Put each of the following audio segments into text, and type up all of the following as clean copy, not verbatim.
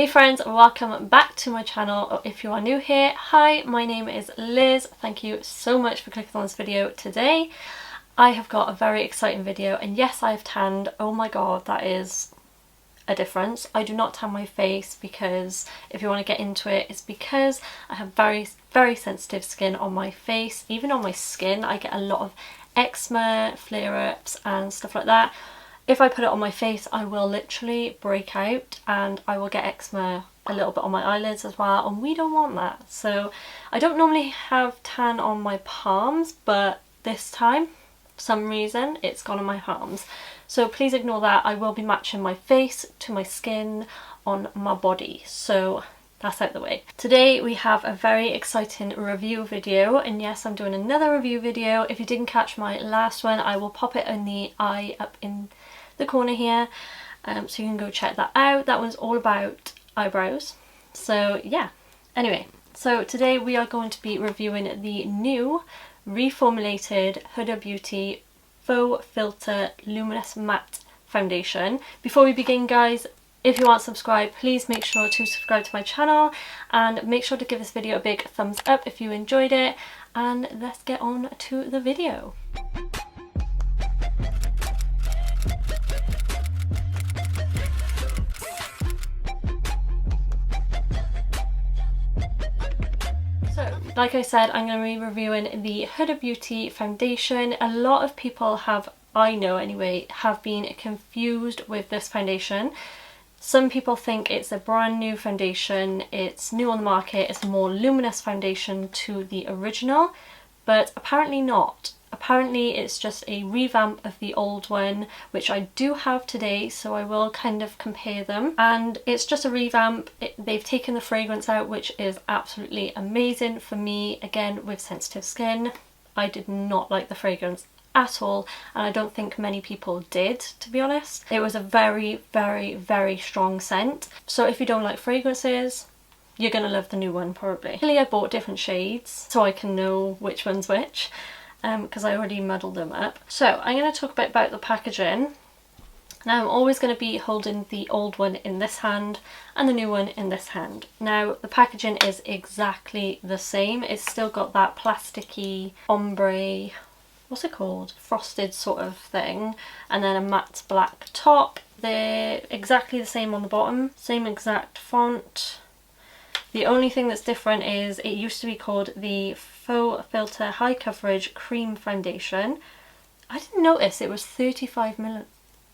Hey friends, welcome back to my channel, or if you are new here, hi, my name is Liz. Thank you so much for clicking on this video today. I have got a very exciting video, and yes, I have tanned. Oh my god, that is a difference. I do not tan my face because, if you want to get into it, it's because I have very sensitive skin on my face. Even on my skin, I get a lot of eczema, flare-ups and stuff like that. If I put it on my face, I will literally break out and I will get eczema a little bit on my eyelids as well, and we don't want that. So I don't normally have tan on my palms, but this time, for some reason, it's gone on my palms. So please ignore that. I will be matching my face to my skin on my body. So that's out the way. Today we have a very exciting review video, and yes, I'm doing another review video. If you didn't catch my last one, I will pop it in the eye up in the corner here, so you can go check that out. That one's all about eyebrows. So yeah, anyway, so today we are going to be reviewing the new reformulated Huda Beauty Faux Filter Luminous Matte Foundation. Before we begin, guys, if you aren't subscribed, please make sure to subscribe to my channel and make sure to give this video a big thumbs up if you enjoyed it, and let's get on to the video. Like I said, I'm going to be reviewing the Huda Beauty foundation. A lot of people have, I know anyway, have been confused with this foundation. Some people think it's a brand new foundation, it's new on the market, it's a more luminous foundation to the original, but apparently not. Apparently it's just a revamp of the old one, which I do have today, so I will kind of compare them. And it's just a revamp. They've taken the fragrance out, which is absolutely amazing for me, again, with sensitive skin. I did not like the fragrance at all, and I don't think many people did, to be honest. It was a very strong scent. So if you don't like fragrances, you're gonna love the new one probably. Really, I bought different shades so I can know which one's which, because I already muddled them up. So I'm going to talk a bit about the packaging. Now I'm always going to be holding the old one in this hand and the new one in this hand. Now the packaging is exactly the same. It's still got that plasticky ombre, what's it called? Frosted sort of thing, and then a matte black top. They're exactly the same on the bottom, same exact font. The only thing that's different is it used to be called the Faux Filter High Coverage Cream Foundation. I didn't notice it was 35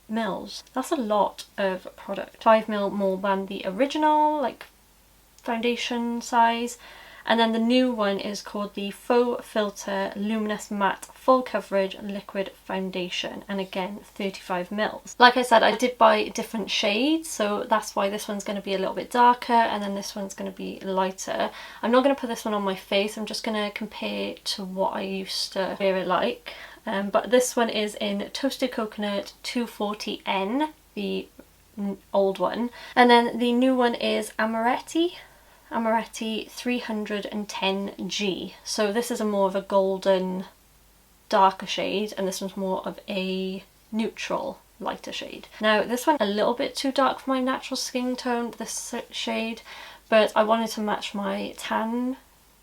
mils. That's a lot of product. 5 mil more than the original, like, foundation size. And then the new one is called the Faux Filter Luminous Matte Full Coverage Liquid Foundation, and again 35 mils. Like I said, I did buy different shades, so that's why this one's going to be a little bit darker and then this one's going to be lighter. I'm not going to put this one on my face, I'm just going to compare to what I used to wear it like. But this one is in Toasted Coconut 240N, the old one, and then the new one is Amaretti 310G. So this is a more of a golden darker shade, and this one's more of a neutral lighter shade. Now this one a little bit too dark for my natural skin tone, this shade, but I wanted to match my tan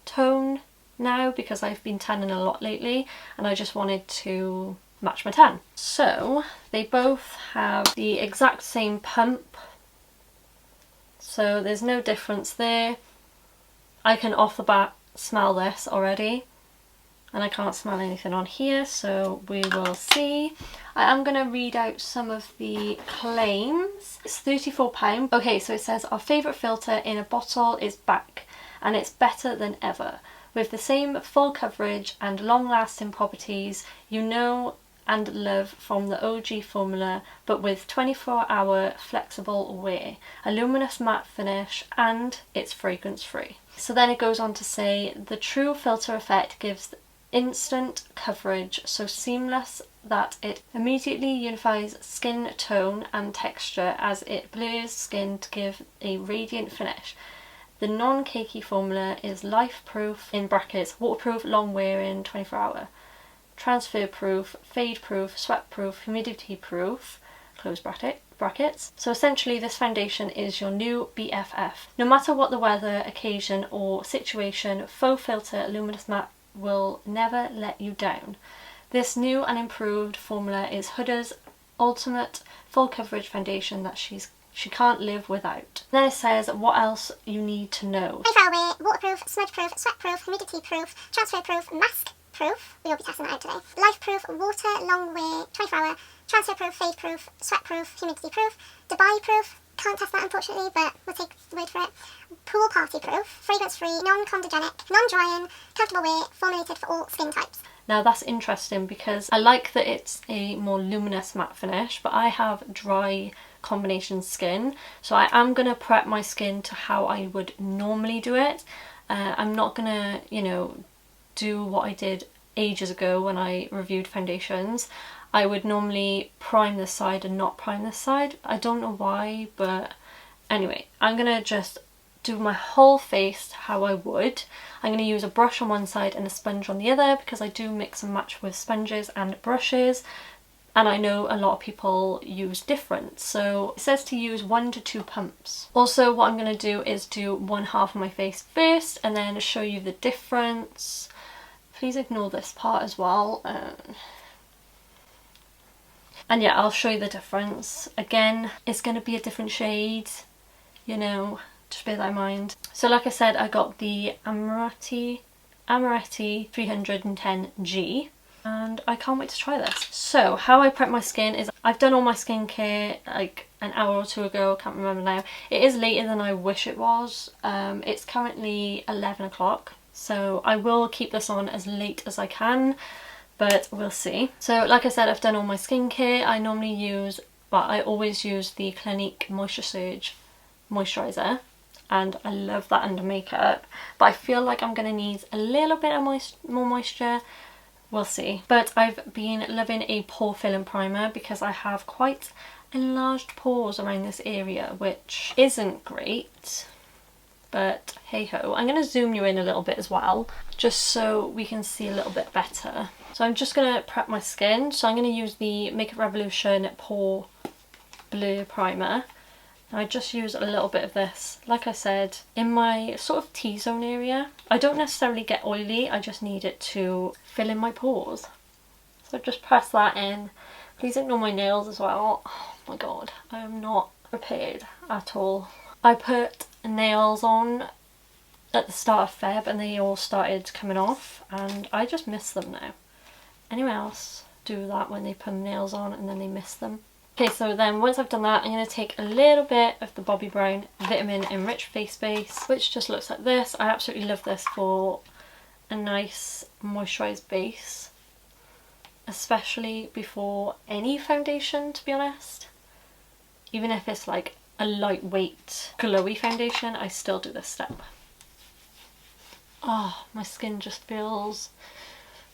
tone now because I've been tanning a lot lately and I just wanted to match my tan. So they both have the exact same pump, so there's no difference there. I can off the bat smell this already, and I can't smell anything on here, so we will see. I am going to read out some of the claims. It's £34. Okay, so it says, our favourite filter in a bottle is back, and it's better than ever. With the same full coverage and long-lasting properties you know and love from the OG formula, but with 24-hour flexible wear, a luminous matte finish, and it's fragrance free. So then it goes on to say, the true filter effect gives instant coverage so seamless that it immediately unifies skin tone and texture as it blurs skin to give a radiant finish. The non-cakey formula is life-proof, in brackets, waterproof, long-wearing, 24-hour. Transfer proof, fade proof, sweat proof, humidity proof, close bracket, brackets. So essentially this foundation is your new BFF. No matter what the weather, occasion or situation, Faux Filter Luminous Matte will never let you down. This new and improved formula is Huda's ultimate full coverage foundation that she can't live without. Then it says what else you need to know. 24 hour, waterproof, smudge proof, sweat proof, humidity proof, transfer proof, mask proof. We will be testing that out today. Life proof, water long wear, 24 hour, transfer proof, fade proof, sweat proof, humidity proof, Dubai proof. Can't test that unfortunately, but we'll take the word for it. Pool party proof, fragrance free, non-comedogenic, non-drying, comfortable wear, formulated for all skin types. Now that's interesting because I like that it's a more luminous matte finish, but I have dry combination skin, so I am going to prep my skin to how I would normally do it. I'm not going to, you know, do what I did ages ago when I reviewed foundations. I would normally prime this side and not prime this side. I don't know why, but anyway, I'm going to just do my whole face how I would. I'm going to use a brush on one side and a sponge on the other because I do mix and match with sponges and brushes, and I know a lot of people use different. So it says to use 1 to 2 pumps. Also what I'm going to do is do one half of my face first and then show you the difference. Please ignore this part as well. And yeah, I'll show you the difference. Again, it's going to be a different shade, you know, just bear that in mind. So like I said, I got the Amaretti 310G and I can't wait to try this. So how I prep my skin is I've done all my skincare like an hour or two ago, can't remember now. It is later than I wish it was. It's currently 11 o'clock, so I will keep this on as late as I can, but we'll see. So like I said, I've done all my skincare. I normally use, well, I always use the Clinique Moisture Surge moisturiser, and I love that under makeup, but I feel like I'm going to need a little bit of more moisture. We'll see. But I've been loving a pore filling primer because I have quite enlarged pores around this area, which isn't great, but hey ho. I'm going to zoom you in a little bit as well, just so we can see a little bit better. So I'm just going to prep my skin. So I'm going to use the Makeup Revolution Pore Blur Primer. I just use a little bit of this, like I said, in my sort of T-zone area. I don't necessarily get oily, I just need it to fill in my pores. So just press that in. Please ignore my nails as well. Oh my god, I am not prepared at all. I put nails on at the start of Feb and they all started coming off and I just miss them now. Anyone else do that when they put nails on and then they miss them? Okay, so then once I've done that, I'm going to take a little bit of the Bobbi Brown Vitamin Enrich Face Base, which just looks like this. I absolutely love this for a nice moisturised base, especially before any foundation, to be honest. Even if it's like a lightweight glowy foundation, I still do this step. Oh, my skin just feels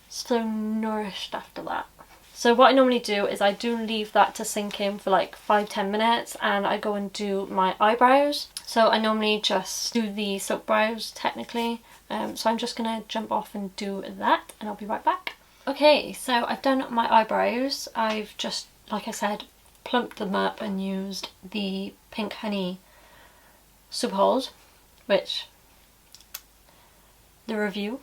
so nourished after that. So what I normally do is I do leave that to sink in for like 5-10 minutes and I go and do my eyebrows. So I normally just do the silk brows technically. So I'm just going to jump off and do that and I'll be right back. Okay, so I've done my eyebrows. I've just, like I said, plumped them up and used the Pink Honey Super Hold, which the review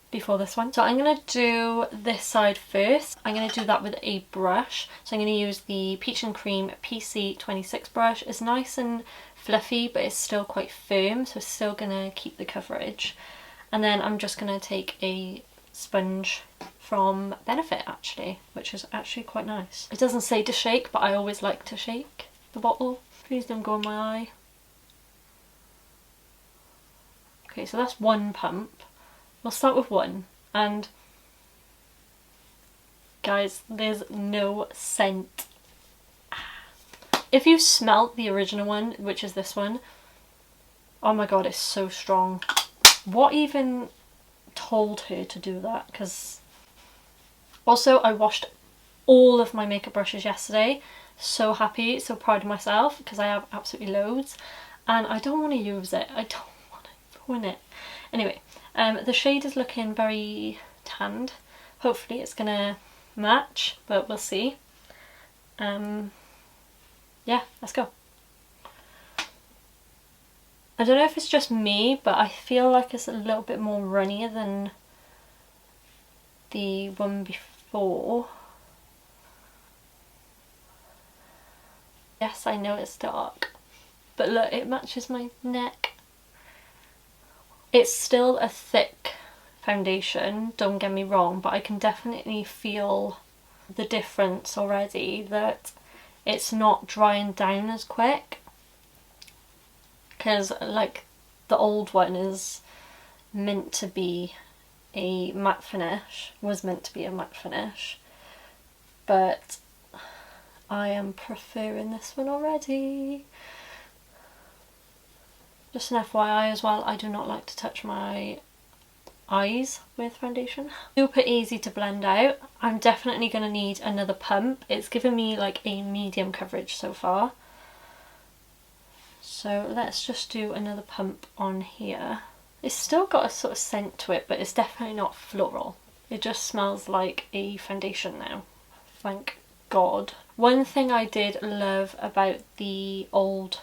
before this one. So I'm going to do this side first. I'm going to do that with a brush. So I'm going to use the Peach and Cream PC26 brush. It's nice and fluffy, but it's still quite firm, so it's still going to keep the coverage. And then I'm just going to take a sponge from Benefit actually, which is actually quite nice. It doesn't say to shake, but I always like to shake the bottle. Please don't go in my eye. Okay, so that's one pump. We'll start with one, and guys, there's no scent. If you smelt the original one, which is this one, oh my god, it's so strong. What even told her to do that? Because also I washed all of my makeup brushes yesterday. So happy, so proud of myself because I have absolutely loads and I don't want to use it. I don't want to ruin it. Anyway. The shade is looking very tanned. Hopefully it's gonna match, but we'll see. yeah, let's go. I don't know if it's just me, but I feel like it's a little bit more runny than the one before. Yes, I know it's dark, but look, it matches my neck. It's still a thick foundation, don't get me wrong, but I can definitely feel the difference already, that it's not drying down as quick. Because like the old one is meant to be a matte finish, was meant to be a matte finish, but I am preferring this one already. Just an FYI as well, I do not like to touch my eyes with foundation. Super easy to blend out. I'm definitely going to need another pump. It's given me like a medium coverage so far. So let's just do another pump on here. It's still got a sort of scent to it, but it's definitely not floral. It just smells like a foundation now. Thank God. One thing I did love about the old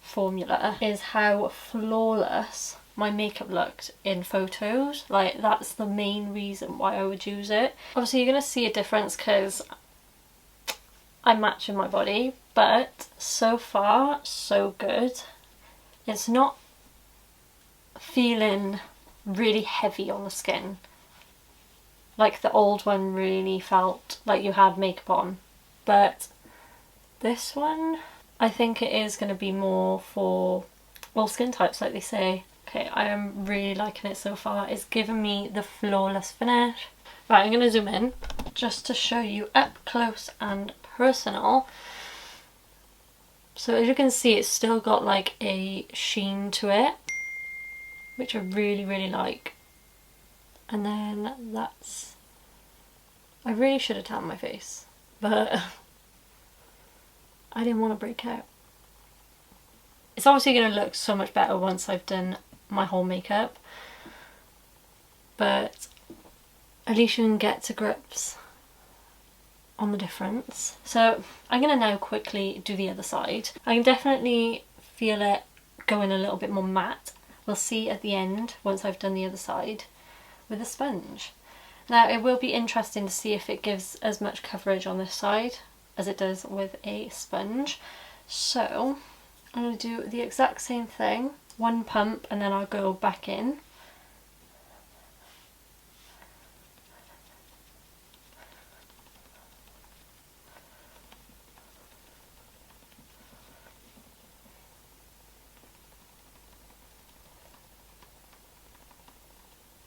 formula is how flawless my makeup looked in photos. Like, that's the main reason why I would use it. Obviously you're going to see a difference because I'm matching my body, but so far so good. It's not feeling really heavy on the skin like the old one really felt like you had makeup on, but this one I think it is going to be more for all skin types, like they say. Okay, I am really liking it so far. It's given me the flawless finish. Right, I'm going to zoom in just to show you up close and personal. So as you can see, it's still got like a sheen to it, which I really like. And then that's... I really should have tanned my face, but I didn't want to break out. It's obviously going to look so much better once I've done my whole makeup, but at least you can get to grips on the difference. So I'm going to now quickly do the other side. I can definitely feel it going a little bit more matte. We'll see at the end once I've done the other side with a sponge. Now it will be interesting to see if it gives as much coverage on this side as it does with a sponge. So I'm going to do the exact same thing, one pump, and then I'll go back in.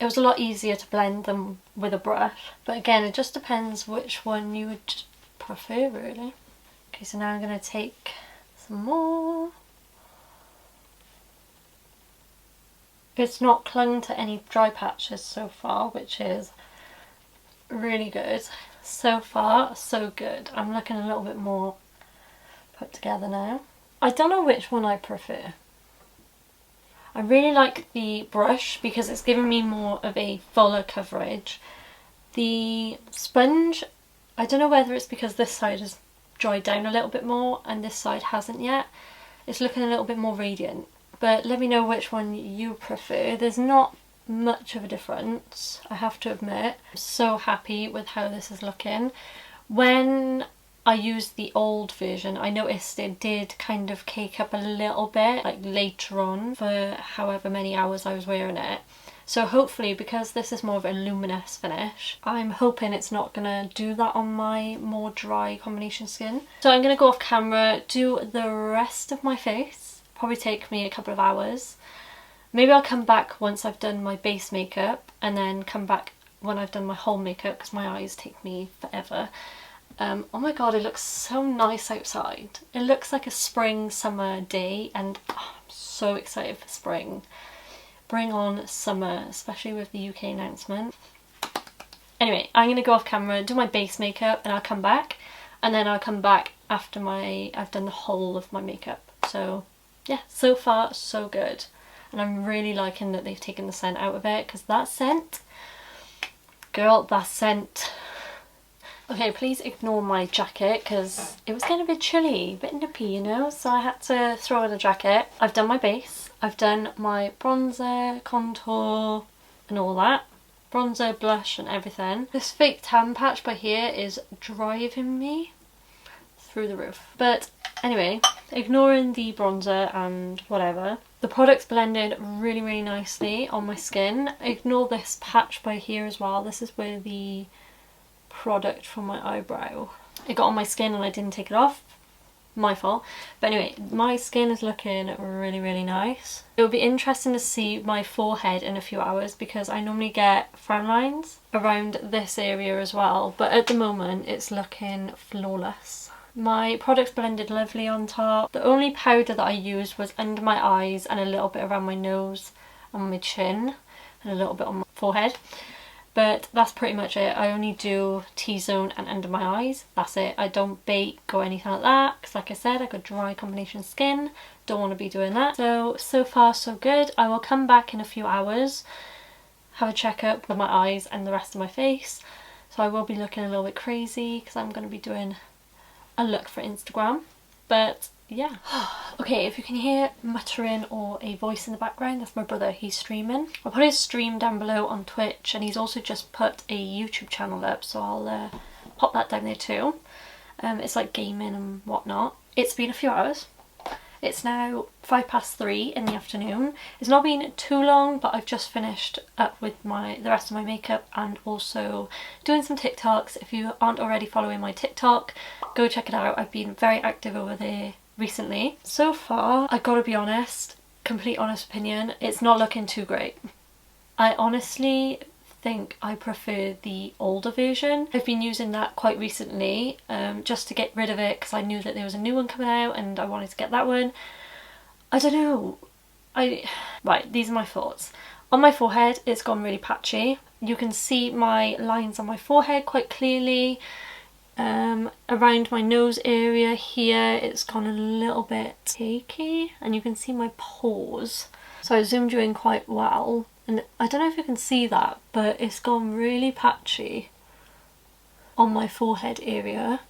It was a lot easier to blend them with a brush, but again it just depends which one you would prefer really. Okay, so now I'm going to take some more. It's not clung to any dry patches so far, which is really good. So far so good. I'm looking a little bit more put together now. I don't know which one I prefer. I really like the brush because it's given me more of a fuller coverage. The sponge, I don't know whether it's because this side has dried down a little bit more and this side hasn't yet. It's looking a little bit more radiant, but let me know which one you prefer. There's not much of a difference, I have to admit. I'm so happy with how this is looking. When I used the old version, I noticed it did kind of cake up a little bit, like later on, for however many hours I was wearing it. So hopefully, because this is more of a luminous finish, I'm hoping it's not gonna do that on my more dry combination skin. So I'm gonna go off camera, do the rest of my face. Probably take me a couple of hours. Maybe I'll come back once I've done my base makeup, and then come back when I've done my whole makeup, because my eyes take me forever. Oh my god, it looks so nice outside. It looks like a spring summer day, and oh, I'm so excited for spring. Bring on summer, especially with the UK announcement. Anyway, I'm gonna go off camera, do my base makeup, and I'll come back. And then I'll come back after I've done the whole of my makeup. So yeah, so far so good. And I'm really liking that they've taken the scent out of it, because that scent, girl, that scent, Okay, please ignore my jacket because it was getting a bit chilly, a bit nippy, you know, so I had to throw in a jacket. I've done my base, I've done my bronzer, contour and all that. Bronzer, blush and everything. This fake tan patch by here is driving me through the roof. But anyway, ignoring the bronzer and whatever, the product's blended really, really nicely on my skin. Ignore this patch by here as well. This is where the product from my eyebrow, it got on my skin and I didn't take it off. My fault. But anyway, my skin is looking really, really nice. It will be interesting to see my forehead in a few hours because I normally get frown lines around this area as well, but at the moment it's looking flawless. My product's blended lovely on top. The only powder that I used was under my eyes and a little bit around my nose and my chin and a little bit on my forehead. But that's pretty much it. I only do T-zone and under my eyes. That's it. I don't bake or anything like that because like I said, I got dry combination skin. Don't want to be doing that. So far so good. I will come back in a few hours, have a checkup with my eyes and the rest of my face. So I will be looking a little bit crazy because I'm going to be doing a look for Instagram. But yeah. Okay, if you can hear muttering or a voice in the background, that's my brother, he's streaming. I'll put his stream down below on Twitch and he's also just put a YouTube channel up, so I'll pop that down there too. It's like gaming and whatnot. It's been a few hours. It's now 3:05 in the afternoon. It's not been too long, but I've just finished up with the rest of my makeup and also doing some TikToks. If you aren't already following my TikTok, go check it out. I've been very active over there recently. So far, I gotta be honest, complete honest opinion, it's not looking too great. I honestly think I prefer the older version. I've been using that quite recently just to get rid of it because I knew that there was a new one coming out and I wanted to get that one. I don't know. Right, these are my thoughts. On my forehead, it's gone really patchy. You can see my lines on my forehead quite clearly. Around my nose area here, it's gone a little bit cakey and you can see my pores. So I zoomed you in quite well and I don't know if you can see that, but it's gone really patchy on my forehead area.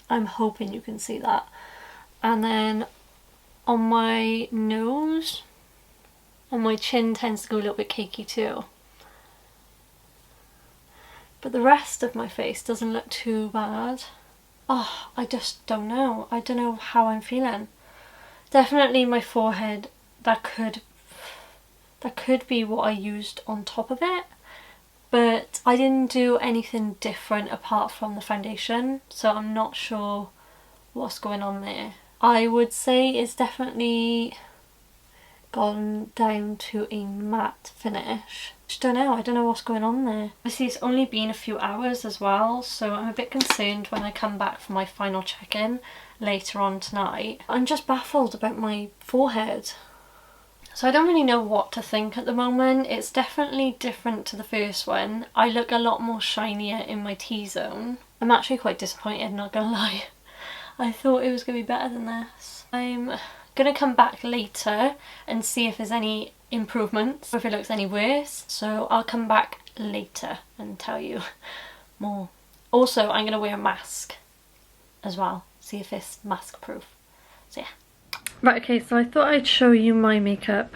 I'm hoping you can see that. And then on my nose, on my chin tends to go a little bit cakey too. But the rest of my face doesn't look too bad. Oh, I just don't know. I don't know how I'm feeling. Definitely my forehead, that could be what I used on top of it. But I didn't do anything different apart from the foundation, so I'm not sure what's going on there. I would say it's definitely gone down to a matte finish. Just don't know, I don't know what's going on there. Obviously it's only been a few hours as well, so I'm a bit concerned when I come back for my final check-in later on tonight. I'm just baffled about my forehead. So I don't really know what to think at the moment. It's definitely different to the first one. I look a lot more shinier in my T-zone. I'm actually quite disappointed, not gonna lie. I thought it was gonna be better than this. I'm gonna come back later and see if there's any improvements or if it looks any worse. So I'll come back later and tell you more. Also, I'm gonna wear a mask as well. See if it's mask proof. So yeah. Right, okay, so I thought I'd show you my makeup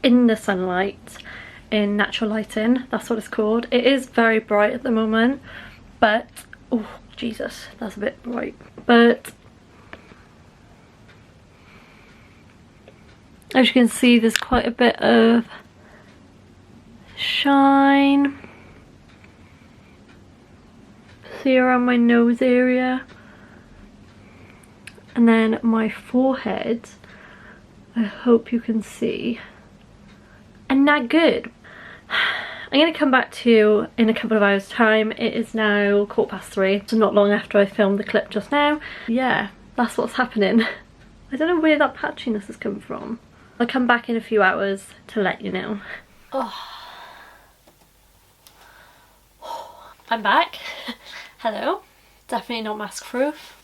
in the sunlight, in natural lighting, that's what it's called. It is very bright at the moment, but, oh Jesus, that's a bit bright. But as you can see, there's quite a bit of shine. See around my nose area. And then my forehead, I hope you can see, and not good. I'm going to come back to you in a couple of hours time. It is now 3:15, so not long after I filmed the clip just now. Yeah, that's what's happening. I don't know where that patchiness has come from. I'll come back in a few hours to let you know. Oh. I'm back. Hello. Definitely not mask proof.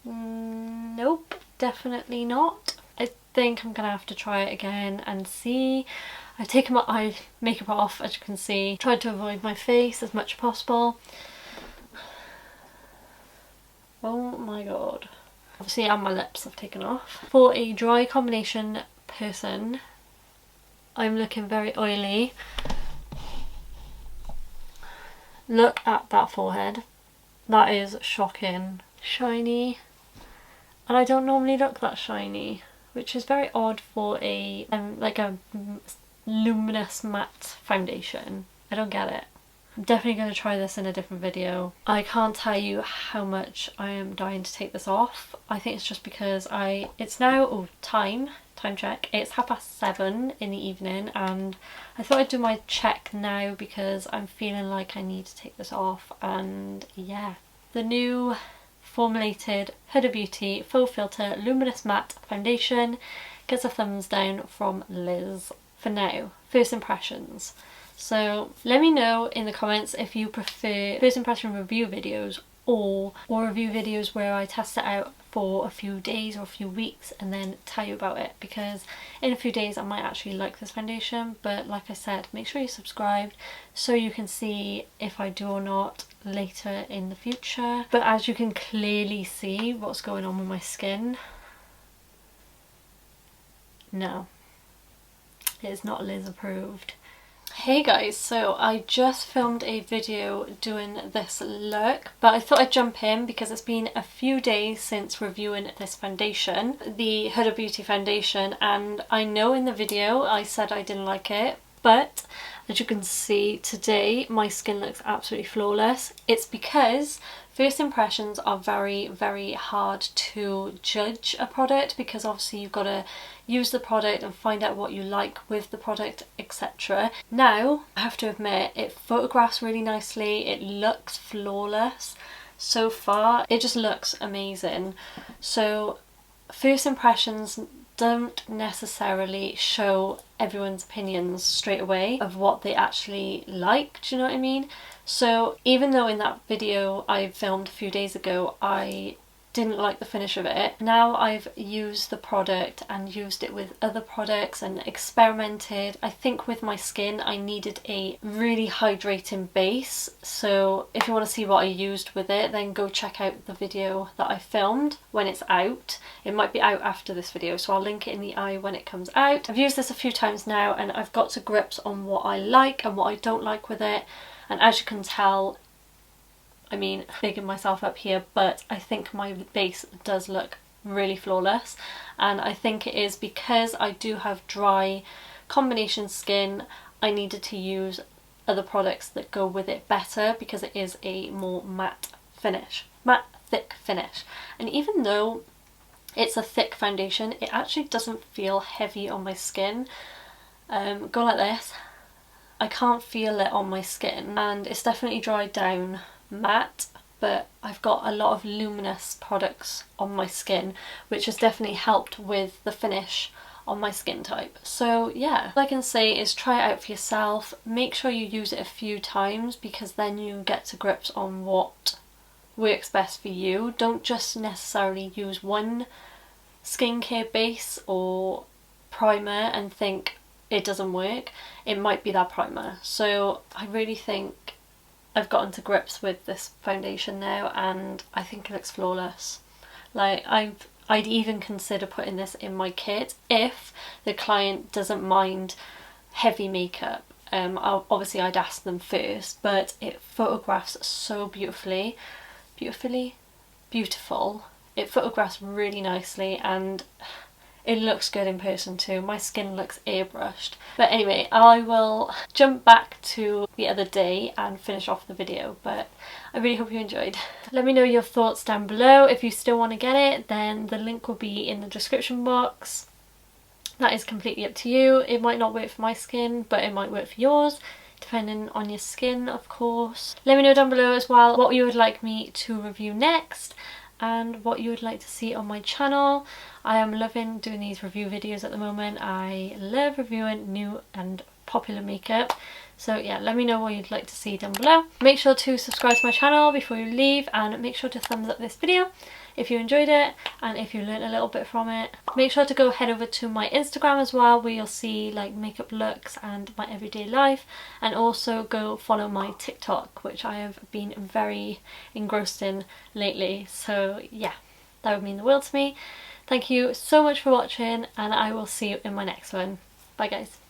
Nope, definitely not. I think I'm gonna have to try it again and see. I've taken my eye makeup off, as you can see. Tried to avoid my face as much as possible. Oh my god. Obviously, and my lips have taken off. For a dry combination person, I'm looking very oily. Look at that forehead. That is shocking. Shiny. And I don't normally look that shiny, which is very odd for a like a luminous matte foundation. I don't get it. I'm definitely going to try this in a different video. I can't tell you how much I am dying to take this off. I think it's just because it's now, time check, it's 7:30 in the evening, and I thought I'd do my check now because I'm feeling like I need to take this off. And yeah, the new formulated Huda Beauty Faux Filter Luminous Matte Foundation gets a thumbs down from Liz. For now, first impressions. So let me know in the comments if you prefer first impression review videos or review videos where I test it out for a few days or a few weeks and then tell you about it, because in a few days I might actually like this foundation. But like I said, make sure you're subscribed so you can see if I do or not later in the future. But as you can clearly see what's going on with my skin, no, it is not Liz approved. Hey guys, so I just filmed a video doing this look, but I thought I'd jump in because it's been a few days since reviewing this foundation, the Huda Beauty foundation, and I know in the video I said I didn't like it, but as you can see today my skin looks absolutely flawless. It's because first impressions are very, very hard to judge a product, because obviously you've got to use the product and find out what you like with the product, etc. Now, I have to admit, it photographs really nicely, it looks flawless. So far, it just looks amazing. So, first impressions don't necessarily show everyone's opinions straight away of what they actually like, do you know what I mean? So even though in that video I filmed a few days ago I didn't like the finish of it, now I've used the product and used it with other products and experimented. I think with my skin I needed a really hydrating base, so if you want to see what I used with it, then go check out the video that I filmed when it's out. It might be out after this video, so I'll link it in the eye when it comes out. I've used this a few times now and I've got to grips on what I like and what I don't like with it, and as you can tell, I mean, bigging myself up here, but I think my base does look really flawless, and I think it is because I do have dry combination skin. I needed to use other products that go with it better because it is a more matte finish, matte thick finish, and even though it's a thick foundation, it actually doesn't feel heavy on my skin. Go like this, I can't feel it on my skin, and it's definitely dried down matte, but I've got a lot of luminous products on my skin, which has definitely helped with the finish on my skin type. So yeah, all I can say is try it out for yourself. Make sure you use it a few times because then you get to grips on what works best for you. Don't just necessarily use one skincare base or primer and think it doesn't work. It might be that primer. So I really think I've gotten to grips with this foundation now and I think it looks flawless. Like I'd even consider putting this in my kit if the client doesn't mind heavy makeup. Obviously I'd ask them first, but it photographs so beautiful. It photographs really nicely and it looks good in person too. My skin looks airbrushed. But anyway, I will jump back to the other day and finish off the video, but I really hope you enjoyed. Let me know your thoughts down below. If you still want to get it, then the link will be in the description box. That is completely up to you. It might not work for my skin, but it might work for yours, depending on your skin, of course. Let me know down below as well what you would like me to review next and what you would like to see on my channel. I am loving doing these review videos at the moment. I love reviewing new and popular makeup. So yeah, let me know what you'd like to see down below. Make sure to subscribe to my channel before you leave and make sure to thumbs up this video if you enjoyed it and if you learned a little bit from it. Make sure to go head over to my Instagram as well, where you'll see like makeup looks and my everyday life, and also go follow my TikTok, which I have been very engrossed in lately. So yeah, that would mean the world to me. Thank you so much for watching, and I will see you in my next one. Bye guys.